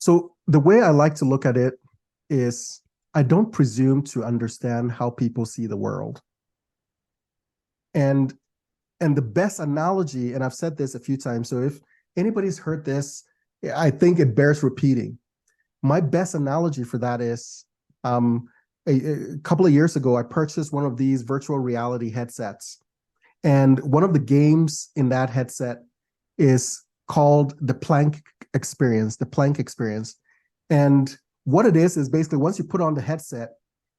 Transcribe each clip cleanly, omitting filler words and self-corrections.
So the way I like to look at it is I don't presume to understand how people see the world. And and the best analogy, and I've said this a few times, so if anybody's heard this, I think it bears repeating. My best analogy for that is a couple of years ago, I purchased one of these virtual reality headsets. And one of the games in that headset is called the Plank experience. And what it is basically once you put on the headset,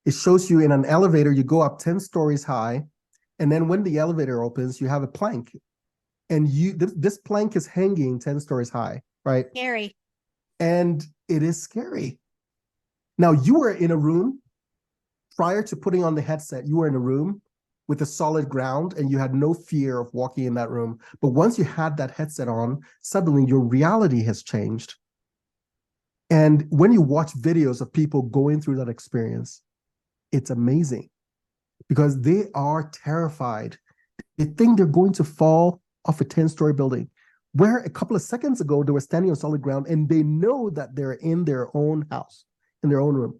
it shows you in an elevator, you go up 10 stories high. And then when the elevator opens, you have a plank. And this plank is hanging 10 stories high, right? Scary. And it is scary. Now, you were in a room prior to putting on the headset, you were in a room with a solid ground and you had no fear of walking in that room. But once you had that headset on, suddenly your reality has changed. And when you watch videos of people going through that experience, it's amazing because they are terrified. They think they're going to fall off a 10-story building, where a couple of seconds ago they were standing on solid ground and they know that they're in their own house, in their own room.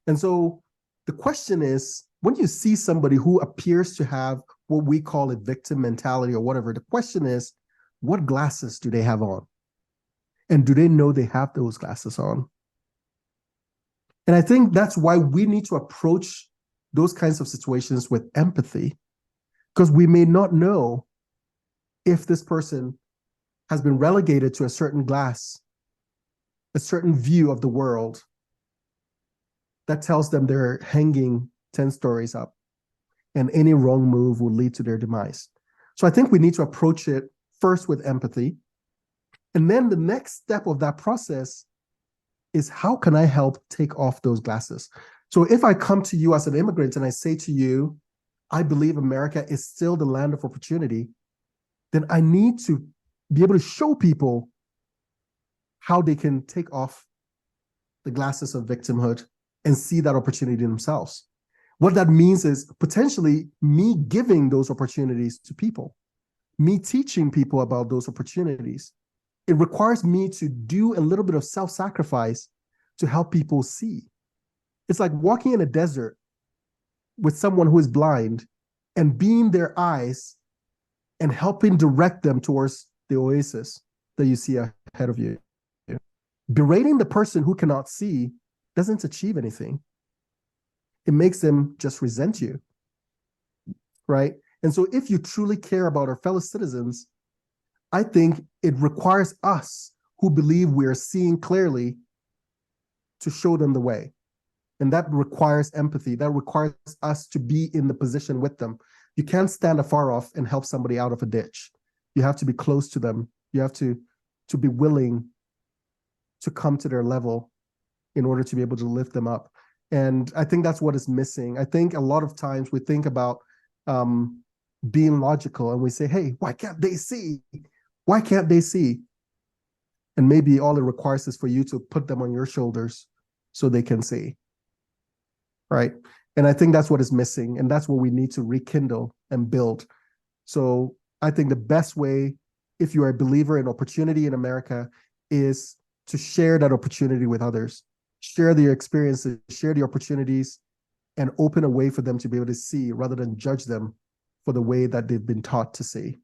And so the question is, when you see somebody who appears to have what we call a victim mentality or whatever, the question is, what glasses do they have on? And do they know they have those glasses on? And I think that's why we need to approach those kinds of situations with empathy, because we may not know if this person has been relegated to a certain glass, a certain view of the world that tells them they're hanging 10 stories up, and any wrong move will lead to their demise. So I think we need to approach it first with empathy. And then the next step of that process is, how can I help take off those glasses? So if I come to you as an immigrant and I say to you, I believe America is still the land of opportunity, then I need to be able to show people how they can take off the glasses of victimhood and see that opportunity themselves. What that means is potentially me giving those opportunities to people, me teaching people about those opportunities. It requires me to do a little bit of self-sacrifice to help people see. It's like walking in a desert with someone who is blind and being their eyes and helping direct them towards the oasis that you see ahead of you. Berating the person who cannot see doesn't achieve anything. It makes them just resent you, right? And so if you truly care about our fellow citizens, I think it requires us who believe we are seeing clearly to show them the way. And that requires empathy. That requires us to be in the position with them. You can't stand afar off and help somebody out of a ditch. You have to be close to them. You have to be willing to come to their level in order to be able to lift them up. And I think that's what is missing. I think a lot of times we think about being logical and we say, hey, why can't they see? Why can't they see? And maybe all it requires is for you to put them on your shoulders so they can see, right? And I think that's what is missing. And that's what we need to rekindle and build. So I think the best way, if you are a believer in opportunity in America, is to share that opportunity with others. Share the experiences, share the opportunities, and open a way for them to be able to see rather than judge them for the way that they've been taught to see.